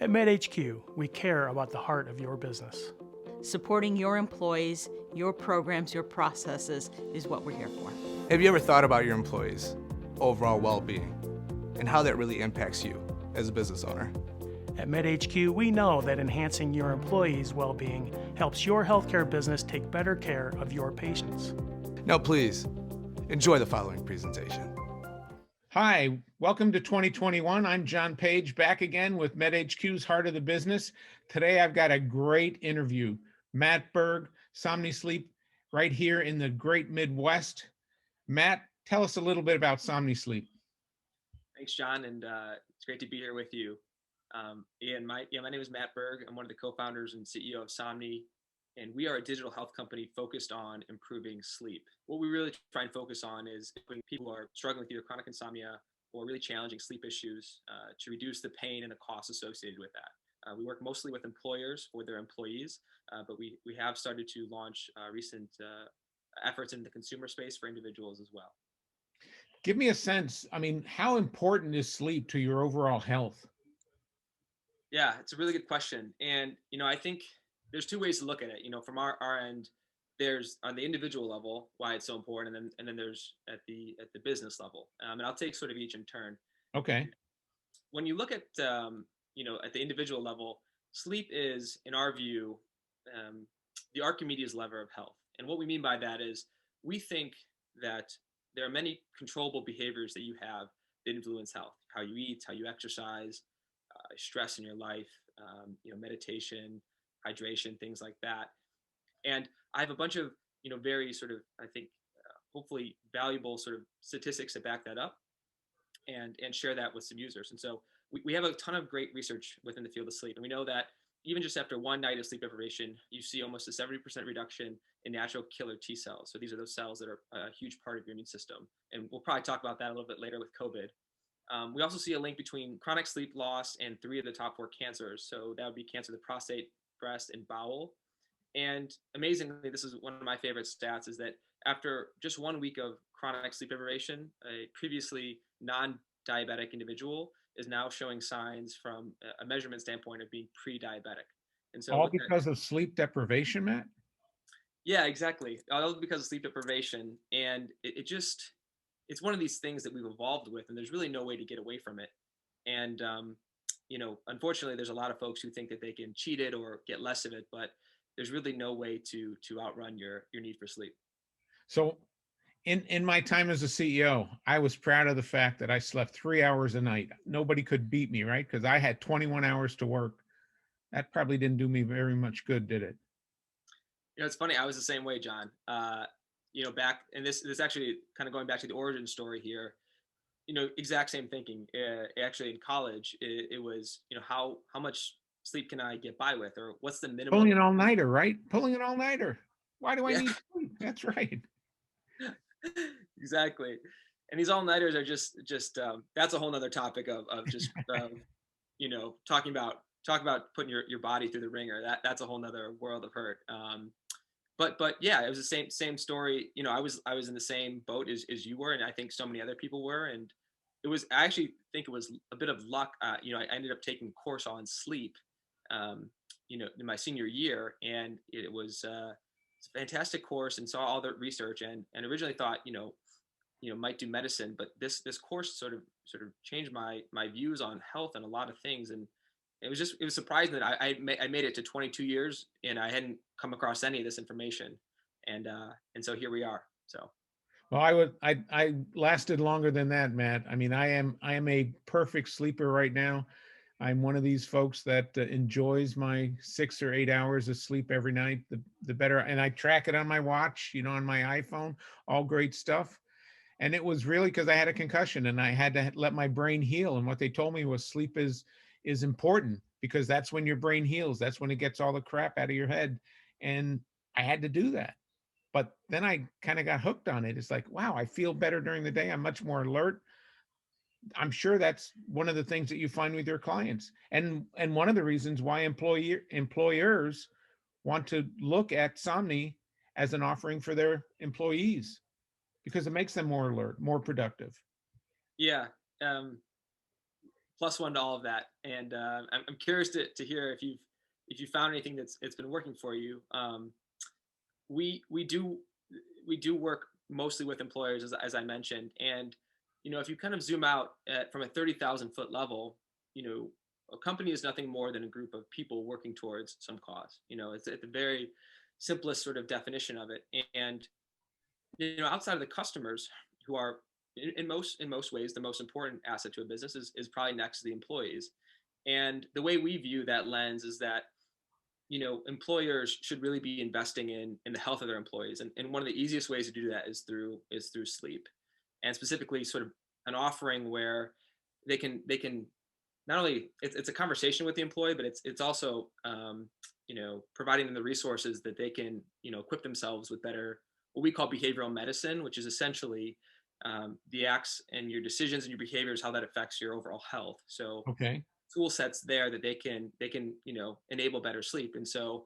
At MedHQ, we care about the heart of your business. Supporting your employees, your programs, your processes is what we're here for. Have you ever thought about your employees' overall well-being and how that really impacts you as a business owner? At MedHQ, we know that enhancing your employees' well-being helps your healthcare business take better care of your patients. Now, please enjoy the following presentation. Hi, welcome to 2021. I'm John Page, back again with MedHQ's Heart of the Business. Today, I've got a great interview. Matt Berg, Somni Sleep, right here in the great Midwest. Matt, tell us a little bit about Somni Sleep. Thanks, John, and it's great to be here with you. My name is Matt Berg. I'm one of the co-founders and CEO of Somni, and we are a digital health company focused on improving sleep. What we really try and focus on is when people are struggling with either chronic insomnia or really challenging sleep issues to reduce the pain and the costs associated with that. We work mostly with employers for their employees, but we have started to launch recent efforts in the consumer space for individuals as well. Give me a sense, how important is sleep to your overall health? Yeah, it's a really good question. And, I think there's two ways to look at it. From our end, there's on the individual level why it's so important, and then there's at the business level. And I'll take sort of each in turn. Okay. When you look at at the individual level, sleep is, in our view, the Archimedes lever of health. And what we mean by that is we think that there are many controllable behaviors that you have that influence health: how you eat, how you exercise, stress in your life, meditation, hydration, things like that. And I have a bunch of, very sort of, I think, hopefully valuable sort of statistics to back that up and share that with some users. And so we have a ton of great research within the field of sleep. And we know that even just after one night of sleep deprivation, you see almost a 70% reduction in natural killer T cells. So these are those cells that are a huge part of your immune system. And we'll probably talk about that a little bit later with COVID. We also see a link between chronic sleep loss and 3 of the top 4 cancers. So that would be cancer of the prostate, breast, and bowel. And amazingly, this is one of my favorite stats, is that after just 1 week of chronic sleep deprivation, a previously non-diabetic individual is now showing signs from a measurement standpoint of being pre-diabetic. And so all because of sleep deprivation, Matt? Yeah, exactly. All because of sleep deprivation. And it's one of these things that we've evolved with, and there's really no way to get away from it. And, unfortunately, there's a lot of folks who think that they can cheat it or get less of it, but there's really no way to outrun your need for sleep. So in my time as a CEO, I was proud of the fact that I slept 3 hours a night. Nobody could beat me, right? Because I had 21 hours to work. That probably didn't do me very much good, did it? It's funny. I was the same way, John. Back, and this actually kind of going back to the origin story here, exact same thinking. Actually, in college, it was, how much sleep can I get by with, or what's the minimum? Pulling an all-nighter, right? Pulling an all-nighter. Why do I need sleep? That's right. Exactly. And these all-nighters are just that's a whole nother topic of just talking about putting your body through the ringer. That's a whole nother world of hurt. But yeah, it was the same story. I was in the same boat as you were, and I think so many other people were. And I actually think it was a bit of luck. I ended up taking a course on sleep, in my senior year, and it was a fantastic course, and saw all the research, and originally thought, might do medicine, but this course sort of changed my views on health and a lot of things. And it was surprising that I made it to 22 years and I hadn't come across any of this information, and so here we are. So, well, I lasted longer than that, Matt. I am a perfect sleeper right now. I'm one of these folks that enjoys my 6 or 8 hours of sleep every night. The better, and I track it on my watch, on my iPhone. All great stuff. And it was really because I had a concussion and I had to let my brain heal. And what they told me was sleep is important, because that's when your brain heals. That's when it gets all the crap out of your head. And I had to do that. But then I kind of got hooked on it. It's like, wow, I feel better during the day. I'm much more alert. I'm sure that's one of the things that you find with your clients. And one of the reasons why employers want to look at Somni as an offering for their employees, because it makes them more alert, more productive. Yeah. plus one to all of that. And I'm curious to hear if you found anything it's been working for you. We do work mostly with employers, as I mentioned, and if you kind of zoom out from a 30,000-foot level, a company is nothing more than a group of people working towards some cause. It's at the very simplest sort of definition of it. And outside of the customers, who are in most ways the most important asset to a business, is probably next to the employees. And the way we view that lens is that employers should really be investing in the health of their employees, and one of the easiest ways to do that is through sleep, and specifically sort of an offering where they can not only it's a conversation with the employee, but it's also providing them the resources that they can equip themselves with better, what we call behavioral medicine, which is essentially the acts and your decisions and your behaviors, how that affects your overall health. So Okay. tool sets there that they can enable better sleep. And so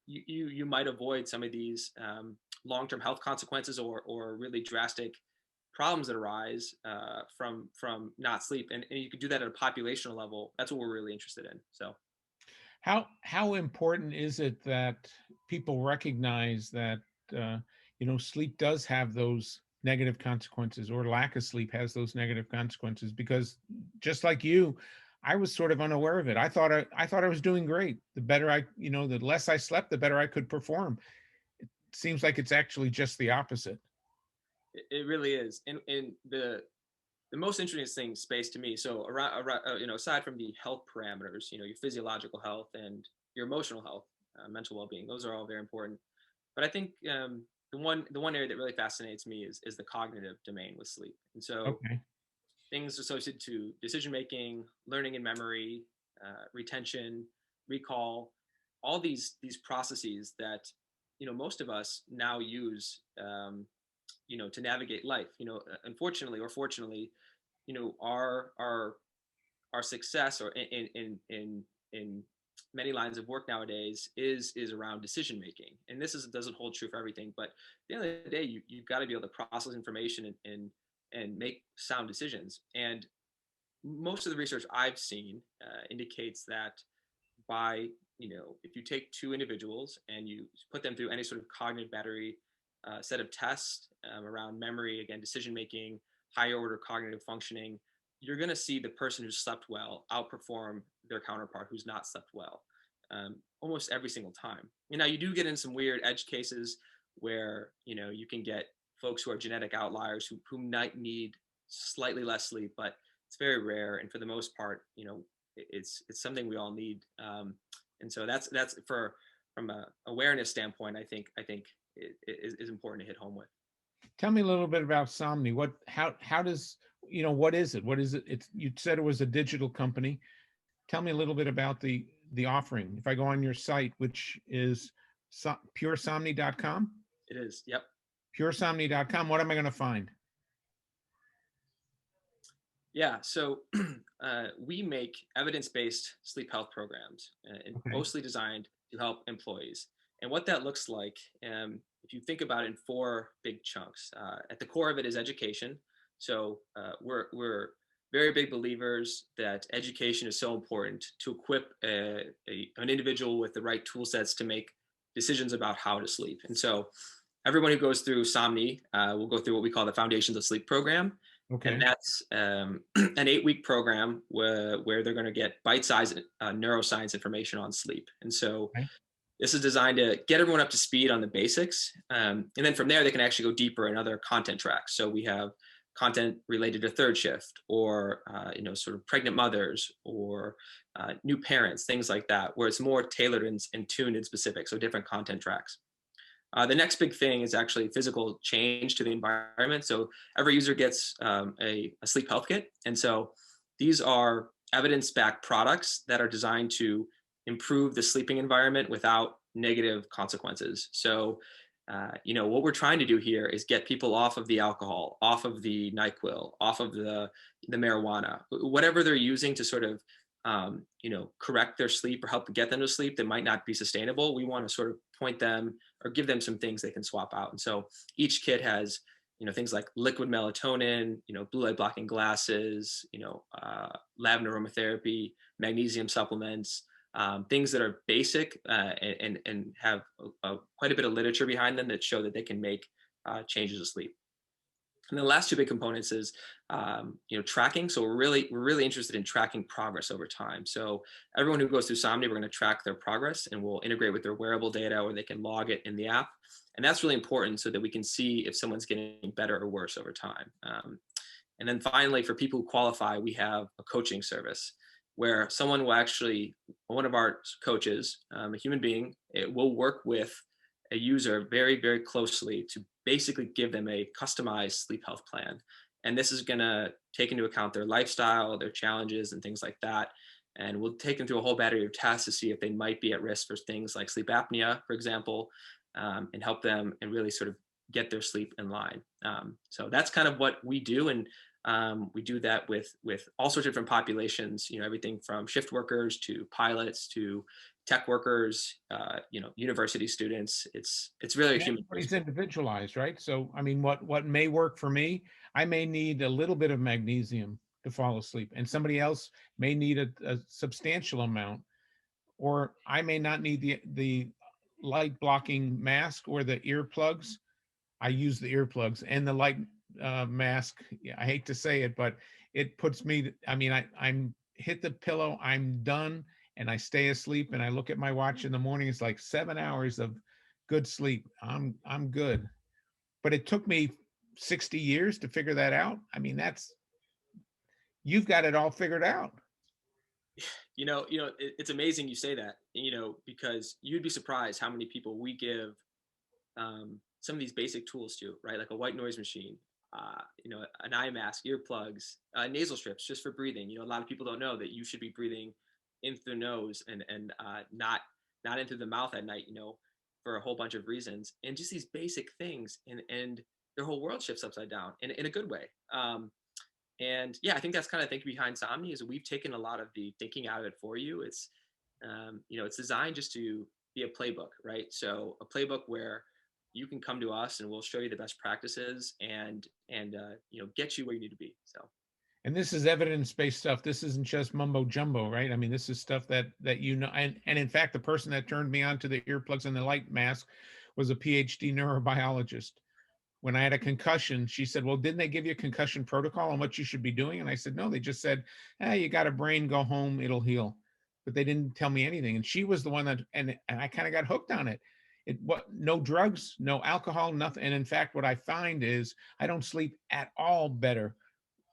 you might avoid some of these long-term health consequences or really drastic problems that arise from not sleep, and you could do that at a populational level. That's what we're really interested in. So How important is it that people recognize that sleep does have those negative consequences, or lack of sleep has those negative consequences? Because just like you, I was sort of unaware of it. I thought I was doing great. The better the less I slept, the better I could perform. It seems like it's actually just the opposite. it really is. And the most interesting space to me, so around aside from the health parameters, your physiological health and your emotional health, mental well-being, those are all very important. But I think the one area that really fascinates me is the cognitive domain with sleep. And so Okay. things associated to decision making, learning and memory, retention, recall, all these processes that most of us now use to navigate life. Unfortunately or fortunately, our success, or in many lines of work nowadays, is around decision making. And this doesn't hold true for everything, but at the end of the day, you've got to be able to process information and make sound decisions. And most of the research I've seen indicates that by if you take two individuals and you put them through any sort of cognitive battery set of tests around memory, again, decision making, higher order cognitive functioning, you're going to see the person who slept well outperform their counterpart who's not slept well almost every single time. Now, you do get in some weird edge cases where you can get folks who are genetic outliers who might need slightly less sleep, but it's very rare. And for the most part, it's something we all need. And so that's from a awareness standpoint, I think it is important to hit home with. Tell me a little bit about Somni. How does, what is it? What is it? You said it was a digital company. Tell me a little bit about the offering. If I go on your site, which is puresomni.com. It is. Yep. Puresomni.com. What am I going to find? Yeah. So we make evidence-based sleep health programs, mostly designed to help employees. And what that looks like, if you think about it in four big chunks, at the core of it is education. So we're very big believers that education is so important to equip an individual with the right tool sets to make decisions about how to sleep. And so everyone who goes through Somni will go through what we call the Foundations of Sleep program. Okay. And that's an 8-week program where they're going to get bite-sized neuroscience information on sleep. And so this is designed to get everyone up to speed on the basics. And then from there, they can actually go deeper in other content tracks. So we have content related to third shift, or sort of pregnant mothers, or new parents, things like that, where it's more tailored and tuned and specific. So different content tracks. The next big thing is actually physical change to the environment. So every user gets a sleep health kit. And so these are evidence-backed products that are designed to improve the sleeping environment without negative consequences. So, what we're trying to do here is get people off of the alcohol, off of the NyQuil, off of the marijuana, whatever they're using to sort of, correct their sleep or help get them to sleep that might not be sustainable. We want to sort of point them or give them some things they can swap out. And so each kit has things like liquid melatonin, blue light blocking glasses, lavender aromatherapy, magnesium supplements, things that are basic and have quite a bit of literature behind them that show that they can make changes to sleep. And the last two big components is, tracking. So we're really interested in tracking progress over time. So everyone who goes through Somni, we're going to track their progress, and we'll integrate with their wearable data, or they can log it in the app. And that's really important so that we can see if someone's getting better or worse over time. And then finally, for people who qualify, we have a coaching service where someone will actually, one of our coaches, a human being, it will work with a user very, very closely to basically give them a customized sleep health plan. And this is going to take into account their lifestyle, their challenges, and things like that. And we'll take them through a whole battery of tests to see if they might be at risk for things like sleep apnea, for example, and help them and really sort of get their sleep in line. So that's kind of what we do. And we do that with all sorts of different populations, everything from shift workers to pilots to tech workers, university students. It's really a human. It's individualized, right? So, I mean, what may work for me, I may need a little bit of magnesium to fall asleep, and somebody else may need a substantial amount, or I may not need the light blocking mask or the earplugs. I use the earplugs and the light mask. Yeah, I hate to say it, but it puts me. I mean, I'm hit the pillow, I'm done, and I stay asleep. And I look at my watch in the morning. It's like 7 hours of good sleep. I'm good. But it took me 60 years to figure that out. I mean, you've got it all figured out. It's amazing you say that, because you'd be surprised how many people we give some of these basic tools to, right? Like a white noise machine, an eye mask, earplugs, nasal strips just for breathing. A lot of people don't know that you should be breathing in through the nose and not in through the mouth at night, for a whole bunch of reasons. And just these basic things, and their whole world shifts upside down in a good way. And yeah, I think that's kind of thinking behind Somni is we've taken a lot of the thinking out of it for you. It's designed just to be a playbook, right? So a playbook where you can come to us and we'll show you the best practices and get you where you need to be. So. And this is evidence-based stuff. This isn't just mumbo jumbo, right? I mean, this is stuff that and in fact, the person that turned me on to the earplugs and the light mask was a PhD neurobiologist. When I had a concussion, she said, well, didn't they give you a concussion protocol on what you should be doing? And I said, no, they just said, you got a brain, go home, it'll heal. But they didn't tell me anything. And she was the one that, and I kind of got hooked on it. No drugs, no alcohol, nothing. And in fact, what I find is I don't sleep at all better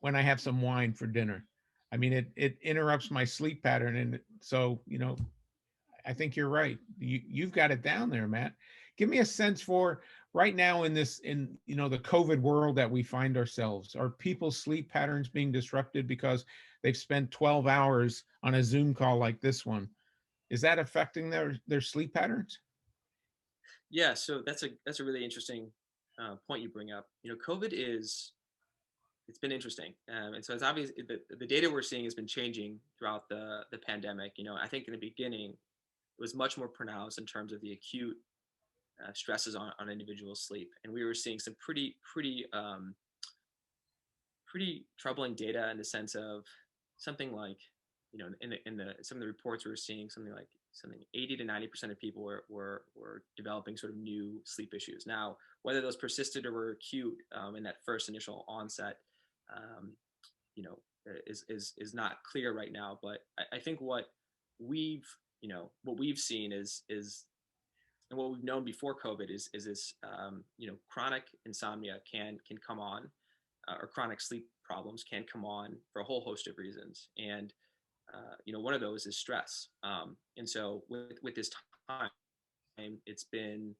when I have some wine for dinner. I mean, it interrupts my sleep pattern. And so, I think you're right. You've got it down there, Matt. Give me a sense for right now in the COVID world that we find ourselves. Are people's sleep patterns being disrupted because they've spent 12 hours on a Zoom call like this one? Is that affecting their sleep patterns? Yeah, so that's a really interesting point you bring up. COVID it's been interesting, and so it's obvious the data we're seeing has been changing throughout the pandemic. I think in the beginning it was much more pronounced in terms of the acute stresses on individual sleep, and we were seeing some pretty troubling data in the sense of something like, in some of the reports we were seeing something 80 to 90% of people were developing sort of new sleep issues. Now, whether those persisted or were acute in that first initial onset, is not clear right now. But I think what we've seen is and what we've known before COVID is this chronic insomnia can come on, or chronic sleep problems can come on for a whole host of reasons. And one of those is stress. And so with this time, it's been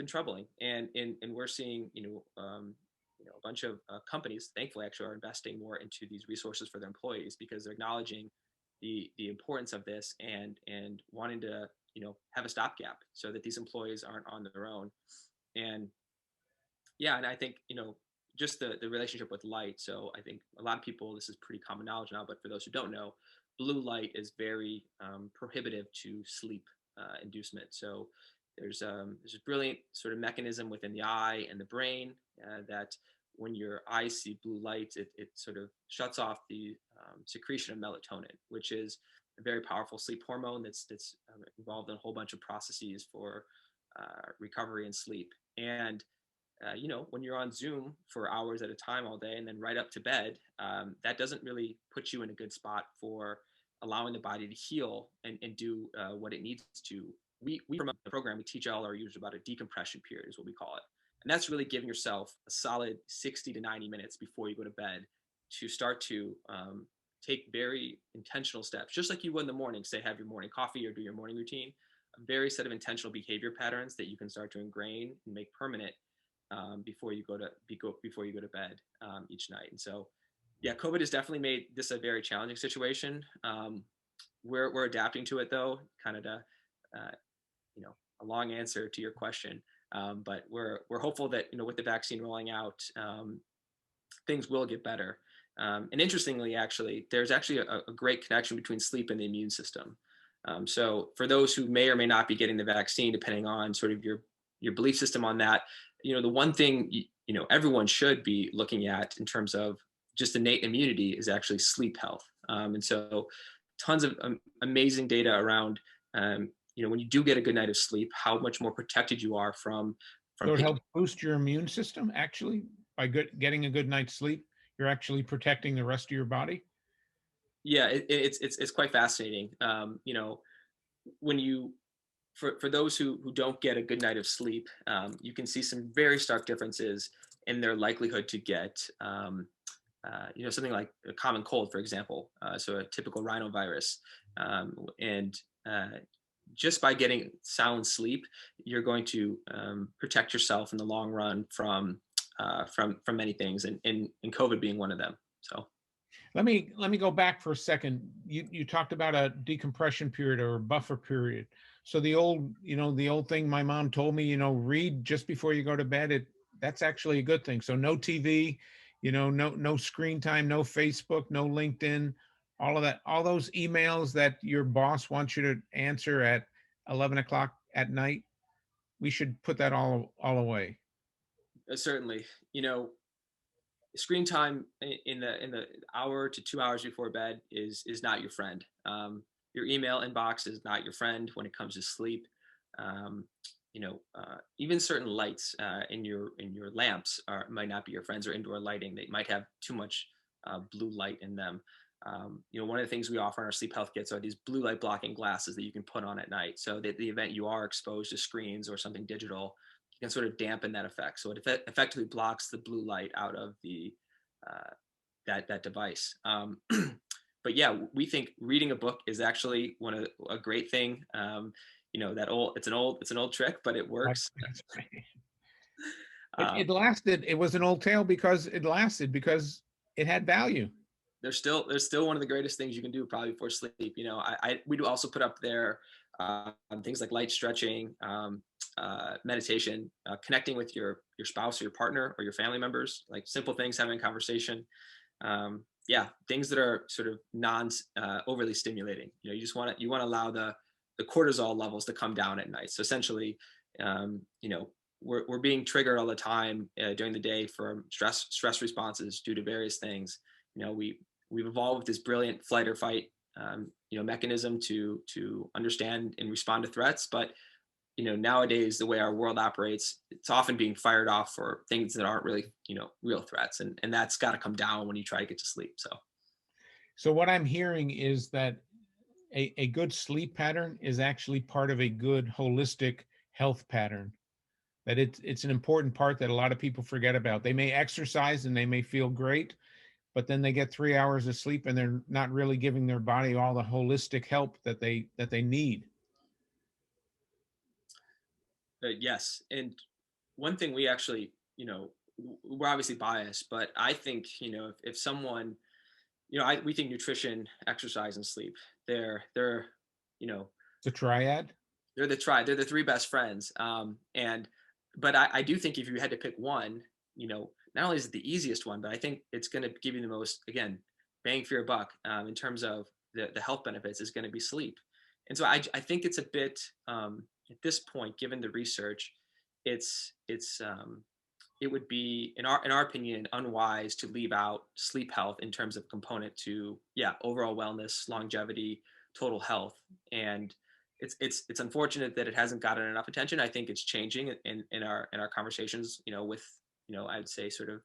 troubling, and we're seeing a bunch of companies, thankfully, actually are investing more into these resources for their employees because they're acknowledging the importance of this and wanting to have a stopgap so that these employees aren't on their own. And yeah, and I think just the relationship with light. So I think a lot of people, this is pretty common knowledge now, but for those who don't know, blue light is very prohibitive to sleep inducement. So there's a brilliant sort of mechanism within the eye and the brain that when your eyes see blue light, it sort of shuts off the secretion of melatonin, which is a very powerful sleep hormone that's involved in a whole bunch of processes for recovery and sleep. And when you're on Zoom for hours at a time all day and then right up to bed, that doesn't really put you in a good spot for allowing the body to heal and do what it needs to. We promote the program, we teach all our users about a decompression period, is what we call it. And that's really giving yourself a solid 60 to 90 minutes before you go to bed to start to take very intentional steps, just like you would in the morning, say have your morning coffee or do your morning routine, a very set of intentional behavior patterns that you can start to ingrain and make permanent before you go to bed each night. And so, yeah, COVID has definitely made this a very challenging situation. We're adapting to it, though. Kind of a long answer to your question, but we're hopeful that with the vaccine rolling out, things will get better. And interestingly, actually, there's actually a great connection between sleep and the immune system. So for those who may or may not be getting the vaccine, depending on sort of your belief system on that, the one thing everyone should be looking at in terms of just innate immunity is actually sleep health. And so tons of amazing data around when you do get a good night of sleep, how much more protected you are from So it helps boost your immune system, actually, by getting a good night's sleep. You're actually protecting the rest of your body. Yeah, it's quite fascinating. When you for those who don't get a good night of sleep, you can see some very stark differences in their likelihood to get something like a common cold, for example, so a typical rhinovirus, and just by getting sound sleep, you're going to protect yourself in the long run from many things, and COVID being one of them. So let me go back for a second. You talked about a decompression period or a buffer period. So the old thing my mom told me, read just before you go to bed. That's actually a good thing. So no TV, no screen time, no Facebook, no LinkedIn, all of that, all those emails that your boss wants you to answer at 11 o'clock at night. We should put that all away. Certainly, screen time in the hour to 2 hours before bed is not your friend. Your email inbox is not your friend when it comes to sleep. Even certain lights in your lamps might not be your friends, or indoor lighting. They might have too much blue light in them. One of the things we offer in our sleep health kits are these blue light blocking glasses that you can put on at night. So that the event you are exposed to screens or something digital, you can sort of dampen that effect. So it effectively blocks the blue light out of the that device. But yeah, we think reading a book is actually a great thing. It's an old trick, but it works. It lasted. It was an old tale because it lasted, because it had value. There's still one of the greatest things you can do probably before sleep. We do also put up there things like light stretching, meditation, connecting with your spouse or your partner or your family members, like simple things, having a conversation. Things that are sort of non overly stimulating. You want to allow the cortisol levels to come down at night. So essentially, we're being triggered all the time during the day from stress responses due to various things. We've evolved this brilliant flight or fight mechanism to understand and respond to threats, but nowadays the way our world operates, it's often being fired off for things that aren't really real threats, and that's got to come down when you try to get to sleep. So what I'm hearing is that a good sleep pattern is actually part of a good holistic health pattern, that it's an important part that a lot of people forget about. They may exercise and they may feel great, but then they get 3 hours of sleep and they're not really giving their body all the holistic help that they need. Yes, and one thing we actually, we're obviously biased, but I think if someone, we think nutrition, exercise, and sleep, they're The triad. They're the three best friends. But I do think if you had to pick one, not only is it the easiest one, but I think it's going to give you the most, again, bang for your buck in terms of the health benefits is going to be sleep. And so I think it's a bit at this point, given the research, it's it would be, in our opinion, unwise to leave out sleep health in terms of component to, yeah, overall wellness, longevity, total health. And it's unfortunate that it hasn't gotten enough attention. I think it's changing in our conversations, with, I'd say sort of,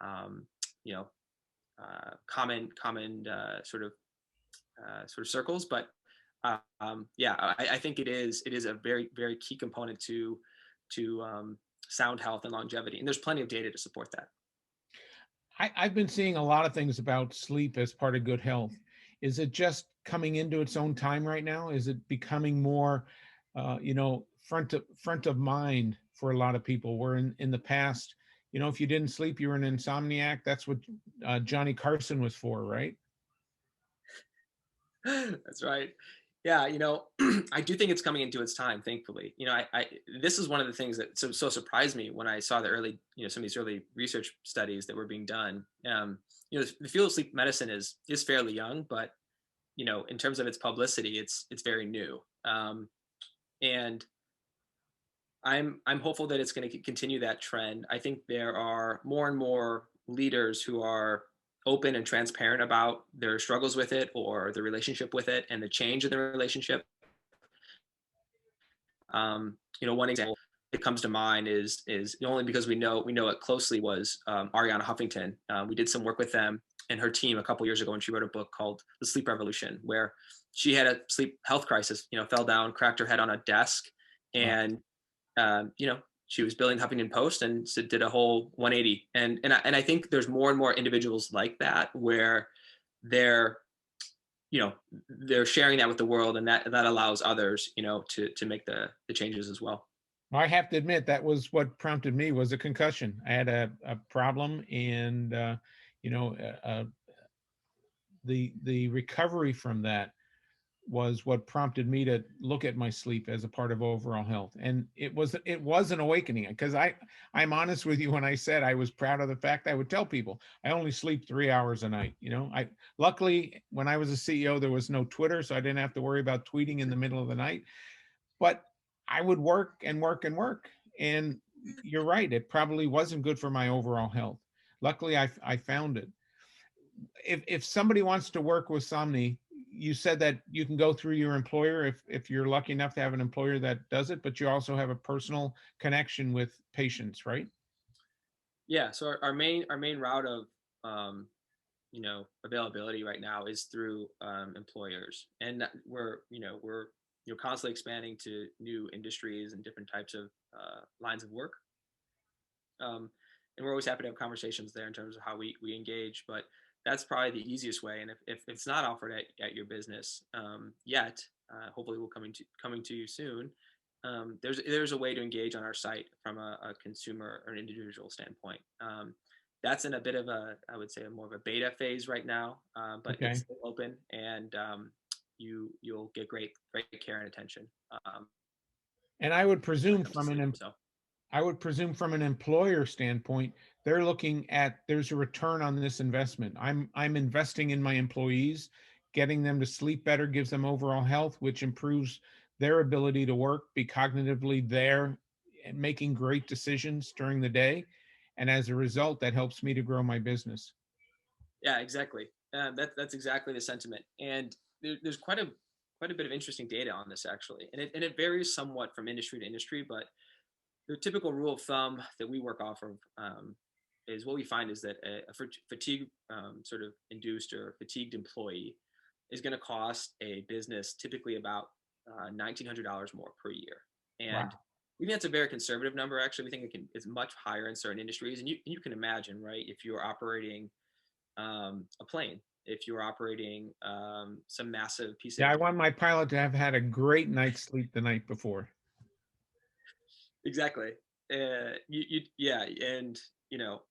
um, you know common sort of circles. But yeah, I think it is a very, very key component to sound health and longevity, and there's plenty of data to support that. I've been seeing a lot of things about sleep as part of good health. Is it just coming into its own time right now? Is it becoming more, front of mind for a lot of people? Where in the past, if you didn't sleep, you were an insomniac. That's what Johnny Carson was for, right? That's right. Yeah, I do think it's coming into its time, thankfully. I this is one of the things that so surprised me when I saw the early, some of these early research studies that were being done. The field of sleep medicine is fairly young, but in terms of its publicity, it's very new. And I'm hopeful that it's going to continue that trend. I think there are more and more leaders who are open and transparent about their struggles with it or the relationship with it and the change in the relationship. One example that comes to mind is only because we know it closely was Ariana Huffington. We did some work with them and her team a couple years ago when she wrote a book called The Sleep Revolution, where she had a sleep health crisis. Fell down, cracked her head on a desk, and um, you know she was building Huffington Post and so did a whole 180. And I think there's more and more individuals like that where they're they're sharing that with the world, and that allows others to make the changes as well. I have to admit that was what prompted me was a concussion. I had a problem, and you know, uh, uh, the recovery from that was what prompted me to look at my sleep as a part of overall health. And it was an awakening, because I'm honest with you when I said I was proud of the fact. I would tell people I only sleep 3 hours a night. I luckily, when I was a CEO, there was no Twitter, so I didn't have to worry about tweeting in the middle of the night. But I would work and work and work. And you're right, it probably wasn't good for my overall health. Luckily, I found it. If somebody wants to work with Somni, you said that you can go through your employer if you're lucky enough to have an employer that does it, but you also have a personal connection with patients, right? Yeah. So our main route of availability right now is through employers, and we're constantly expanding to new industries and different types of lines of work. And we're always happy to have conversations there in terms of how we engage. But that's probably the easiest way. And if it's not offered at your business yet, hopefully we'll coming to you soon. There's a way to engage on our site from a consumer or an individual standpoint. That's in a bit of I would say, more of a beta phase right now, but Okay. it's still open, and you'll get great care and attention. And I would When it presume comes to from sleep. So an employer standpoint, they're looking at there's a return on this investment. I'm investing in my employees, getting them to sleep better gives them overall health, which improves their ability to work, be cognitively there, and making great decisions during the day. And as a result, that helps me to grow my business. yeah, exactly. That's exactly the sentiment, and there's quite a bit of interesting data on this actually, and it varies somewhat from industry to industry. But the typical rule of thumb that we work off of is what we find is that a fatigue sort of induced or fatigued employee is going to cost a business typically about $1,900 more per year. And Wow. we think that's a very conservative number. Actually, we think it's much higher in certain industries. And you can imagine, right, if you're operating a plane, if you're operating some massive piece Yeah, of I want my pilot to have had a great night's sleep the night before. exactly, yeah, and you know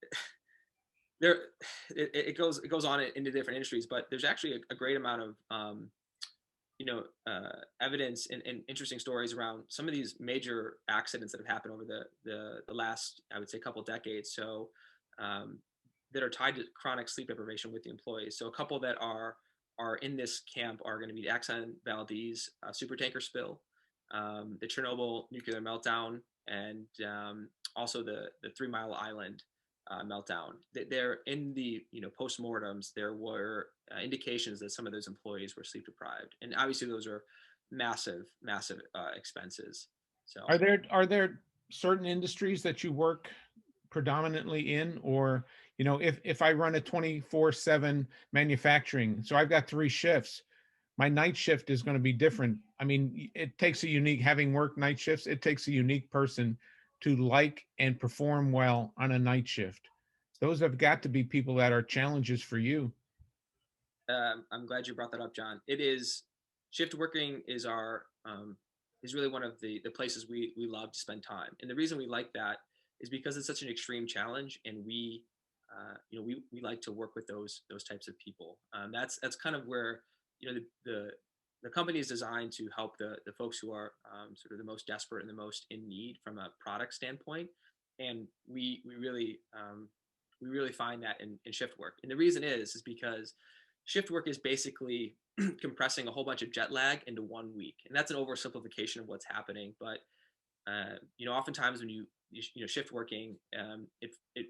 there it goes on into different industries, but there's actually a great amount of evidence and interesting stories around some of these major accidents that have happened over the last, I would say, couple decades. So um, that are tied to chronic sleep deprivation with the employees. So a couple that are in this camp are going to be the Exxon Valdez supertanker spill. the Chernobyl nuclear meltdown, and also the 3 Mile Island meltdown. There in the postmortems, there were indications that some of those employees were sleep deprived, and obviously those are massive, massive expenses. So Are there certain industries that you work predominantly in, or if I run a 24/7 manufacturing, so I've got 3 shifts, my night shift is going to be different. I mean, it takes a unique, having worked night shifts, it takes a unique person to like and perform well on a night shift. Those have got to be people that are challenges for you. I'm glad you brought that up, John. It is shift working is really one of the places we love to spend time, and the reason we like that is because it's such an extreme challenge, and we like to work with those types of people. That's kind of where the company is designed to help the folks who are sort of the most desperate and the most in need from a product standpoint, and we really find that in shift work. And the reason is because shift work is basically compressing a whole bunch of jet lag into 1 week, and that's an oversimplification of what's happening. But oftentimes when you shift working, it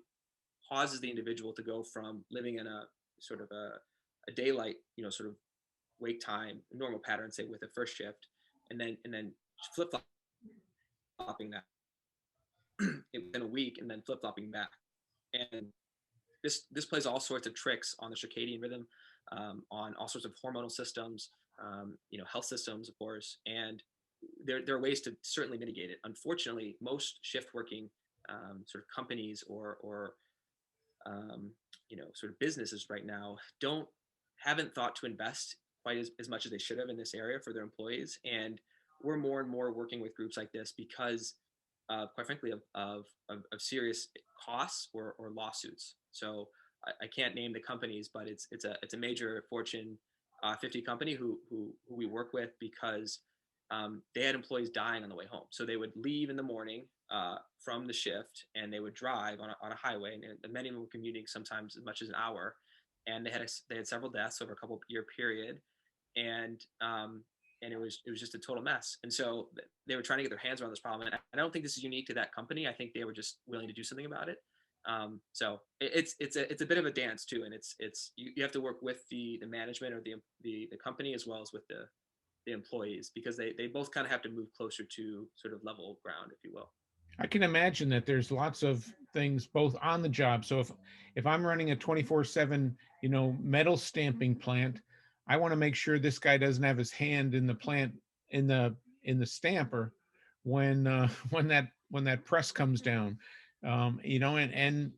causes the individual to go from living in a sort of a daylight, sort of wake time normal pattern, say with a first shift, and then flip flopping that within a week, and then flip flopping back. And this plays all sorts of tricks on the circadian rhythm, on all sorts of hormonal systems, health systems, of course. And there are ways to certainly mitigate it. Unfortunately, most shift working sort of companies or sort of businesses right now haven't thought to invest quite as much as they should have in this area for their employees. And we're more and more working with groups like this because quite frankly, of serious costs or lawsuits. So I can't name the companies, but it's a major Fortune 50 company who we work with because they had employees dying on the way home. So they would leave in the morning from the shift, and they would drive on a highway, and many of them were commuting sometimes as much as an hour, and they had several deaths over a couple year period, and it was just a total mess. And so they were trying to get their hands around this problem. And I don't think this is unique to that company. I think they were just willing to do something about it. So it's a bit of a dance too, and you have to work with the management or the company as well as with the employees, because they both kind of have to move closer to sort of level ground, if you will. I can imagine that there's lots of things both on the job. So if I'm running a 24/7, metal stamping plant, I want to make sure this guy doesn't have his hand in the plant in the stamper when when that press comes down. And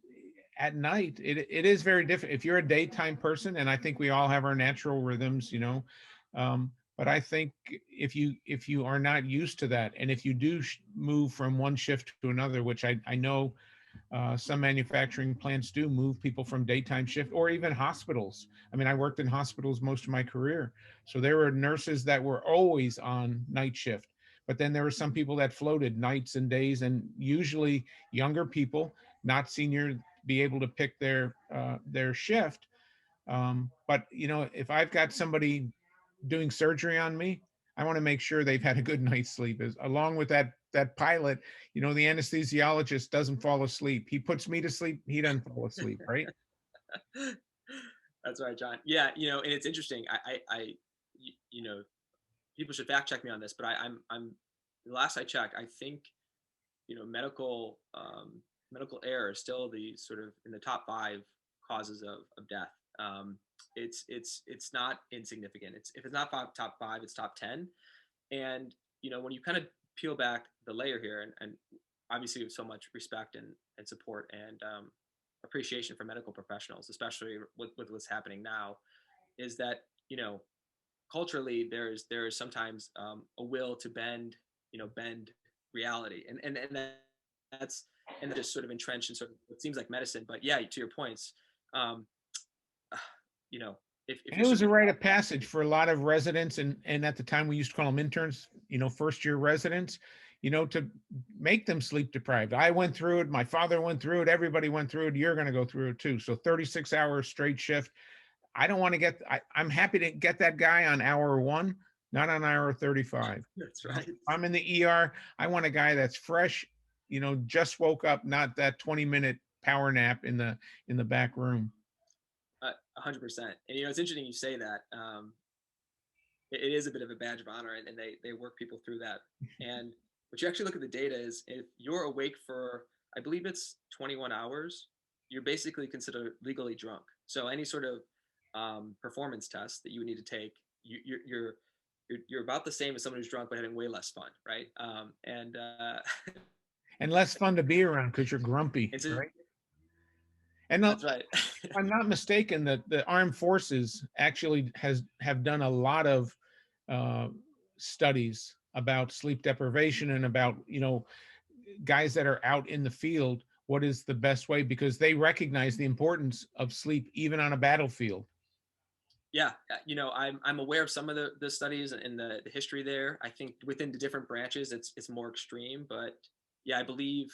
at night it is very different. If you're a daytime person, and I think we all have our natural rhythms, but I think if you are not used to that, and if you do move from one shift to another, which I know some manufacturing plants do move people from daytime shift, or even hospitals. I mean, I worked in hospitals most of my career. So there were nurses that were always on night shift, but then there were some people that floated nights and days, and usually younger people, not senior, be able to pick their shift. But if I've got somebody doing surgery on me, I want to make sure they've had a good night's sleep. Along with that pilot, the anesthesiologist doesn't fall asleep. He puts me to sleep. He doesn't fall asleep, right? That's right, John. Yeah, and it's interesting. People should fact check me on this, but I'm the last I checked, I think medical error is still the sort of in the top 5 causes of death. It's not insignificant. If it's not top 5, it's top 10. And when you kind of peel back the layer here, and obviously with so much respect and support and appreciation for medical professionals, especially with what's happening now, is that culturally there is sometimes a will to bend reality, and that's just sort of entrenched in sort of what seems like medicine. But yeah, to your points, if it was a rite of passage for a lot of residents, and at the time we used to call them interns, first year residents, to make them sleep deprived. I went through it. My father went through it. Everybody went through it. You're going to go through it too. So 36 hours straight shift. I don't want to I'm happy to get that guy on hour 1, not on hour 35. That's right. I'm in the ER. I want a guy that's fresh, just woke up, not that 20-minute power nap in the back room. 100%. And it's interesting you say that. It is a bit of a badge of honor, and they work people through that. And what you actually look at the data is, if you're awake for, I believe it's 21 hours, you're basically considered legally drunk. So any sort of performance test that you would need to take, you're about the same as someone who's drunk but having way less fun, right? And less fun to be around because you're grumpy, it's a, right? And that's right. if I'm not mistaken, the armed forces actually have done a lot of studies about sleep deprivation and about guys that are out in the field. What is the best way? Because they recognize the importance of sleep even on a battlefield. Yeah, I'm aware of some of the studies and the history there. I think within the different branches, it's more extreme, but yeah, I believe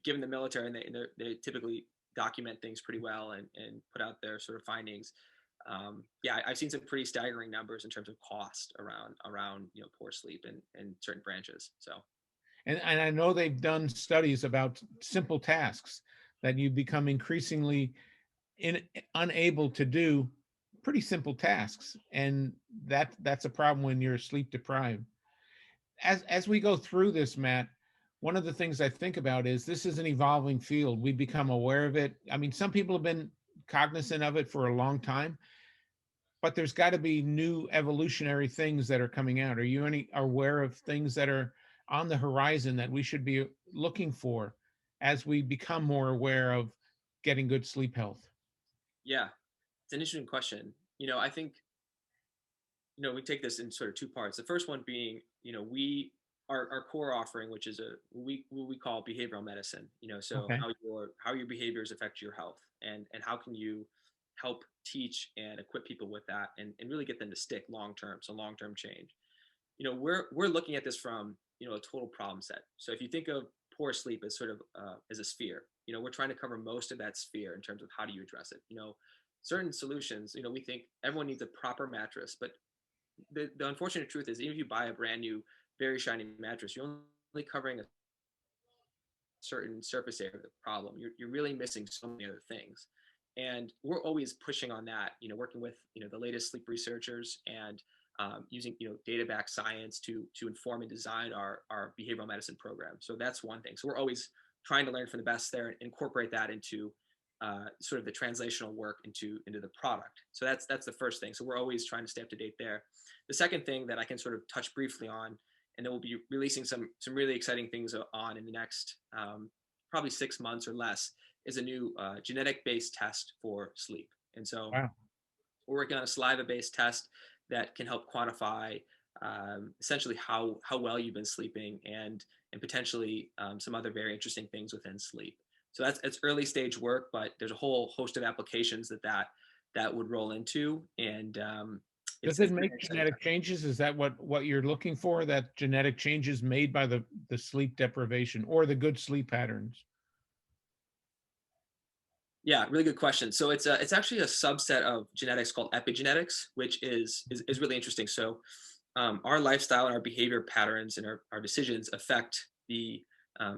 given the military, and they typically document things pretty well and put out their sort of findings. Yeah, I've seen some pretty staggering numbers in terms of cost around poor sleep in certain branches. So, and I know they've done studies about simple tasks that you become increasingly unable to do pretty simple tasks, and that's a problem when you're sleep deprived. As we go through this, Matt, one of the things I think about is this is an evolving field. We become aware of it. I mean, some people have been cognizant of it for a long time, but there's got to be new evolutionary things that are coming out. Are you aware of things that are on the horizon that we should be looking for as we become more aware of getting good sleep health? yeah, it's an interesting question. I think we take this in sort of two parts. The first one being, we our core offering, which is what we call behavioral medicine. So Okay. how your behaviors affect your health, and how can you help teach and equip people with that, and really get them to stick long term. So long term change. We're looking at this from a total problem set. So if you think of poor sleep as sort of as a sphere, we're trying to cover most of that sphere in terms of how do you address it. Certain solutions, we think everyone needs a proper mattress, but the unfortunate truth is, even if you buy a brand new, very shiny mattress, you're only covering a certain surface area of the problem. You're really missing so many other things. And we're always pushing on that, working with, the latest sleep researchers, and using, data-backed science to inform and design our behavioral medicine program. So that's one thing. So we're always trying to learn from the best there and incorporate that into sort of the translational work into the product. So that's the first thing. So we're always trying to stay up to date there. The second thing that I can sort of touch briefly on, and then we'll be releasing some really exciting things on in the next probably 6 months or less, is a new genetic-based test for sleep. And so Wow. we're working on a saliva-based test that can help quantify essentially how well you've been sleeping, and potentially some other very interesting things within sleep. So it's early stage work, but there's a whole host of applications that would roll into. And Does it make genetic changes? Is that what you're looking for? That genetic changes made by the sleep deprivation or the good sleep patterns? Yeah, really good question. So it's actually a subset of genetics called epigenetics, which is really interesting. So our lifestyle and our behavior patterns and our decisions affect the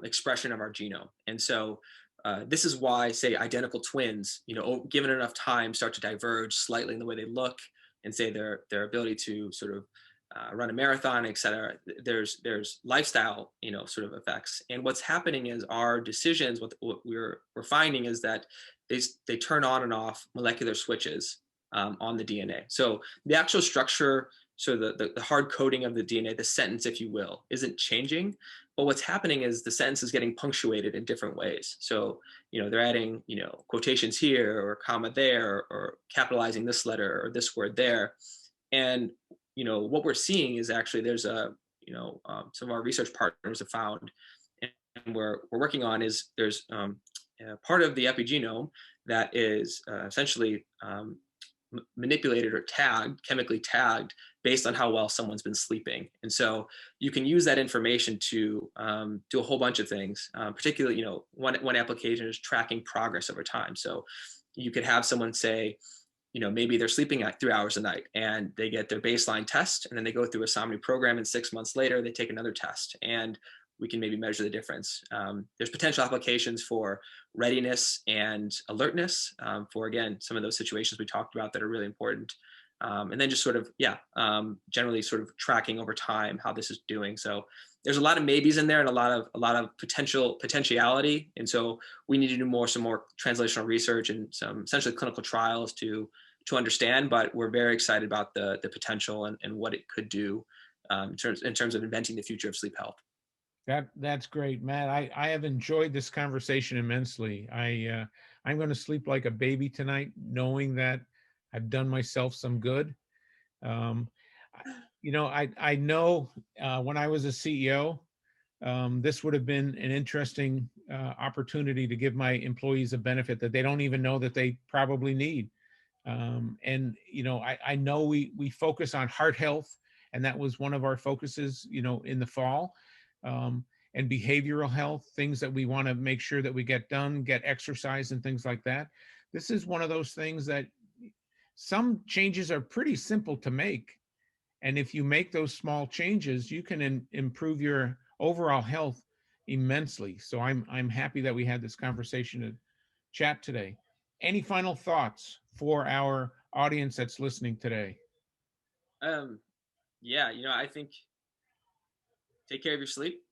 expression of our genome. And so this is why, say, identical twins, given enough time, start to diverge slightly in the way they look, and say their ability to sort of run a marathon, et cetera. There's lifestyle, sort of effects. And what's happening is our decisions, what we're finding is that they turn on and off molecular switches on the DNA. So the actual structure, so the hard coding of the DNA, the sentence, if you will, isn't changing. But what's happening is the sentence is getting punctuated in different ways. So, they're adding, quotations here or comma there, or capitalizing this letter or this word there. And, what we're seeing is actually there's some of our research partners have found, and we're working on, is there's part of the epigenome that is essentially manipulated or chemically tagged based on how well someone's been sleeping. And so you can use that information to do a whole bunch of things. Particularly, one application is tracking progress over time. So you could have someone say, maybe they're sleeping at 3 hours a night and they get their baseline test, and then they go through a Somni program, and 6 months later they take another test, and we can maybe measure the difference. There's potential applications for readiness and alertness for, again, some of those situations we talked about that are really important. And then just sort of, generally sort of tracking over time how this is doing. So there's a lot of maybes in there and a lot of potentiality. And so we need to do some more translational research and some essentially clinical trials to understand, but we're very excited about the potential and what it could do in terms of inventing the future of sleep health. That's great, Matt. I have enjoyed this conversation immensely. I'm going to sleep like a baby tonight, knowing that I've done myself some good. I know when I was a CEO, this would have been an interesting opportunity to give my employees a benefit that they don't even know that they probably need. I know we focus on heart health, and that was one of our focuses, in the fall. And behavioral health, things that we want to make sure that we get done, get exercise and things like that. This is one of those things that some changes are pretty simple to make. And if you make those small changes, you can improve your overall health immensely. So I'm happy that we had this conversation to chat today. Any final thoughts for our audience that's listening today? I think take care of your sleep.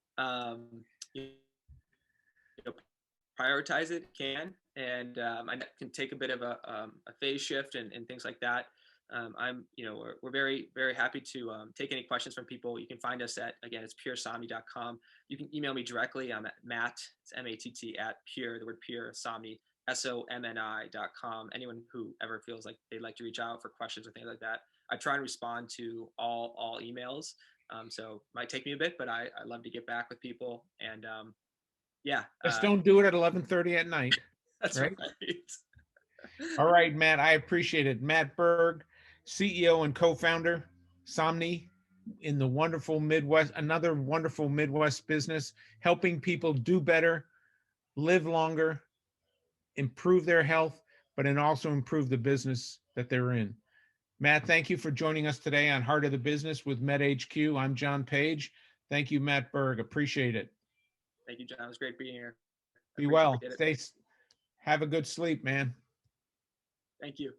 You prioritize it, and that can take a bit of a phase shift and things like that. We're very, very happy to take any questions from people. You can find us it's puresomni.com. You can email me directly. I'm at Matt, it's MATT at pure, the word pure, Somni, SOMNI.com. Anyone who ever feels like they'd like to reach out for questions or things like that, I try and respond to all emails. So it might take me a bit, but I love to get back with people. And just don't do it at 11:30 at night. That's right. All right, Matt, I appreciate it. Matt Berg, CEO and co-founder, Somni, in the wonderful Midwest, another wonderful Midwest business, helping people do better, live longer, improve their health, but and also improve the business that they're in. Matt, thank you for joining us today on Heart of the Business with MedHQ. I'm John Page. Thank you, Matt Berg. Appreciate it. Thank you, John. It was great being here. Be well. Have a good sleep, man. Thank you.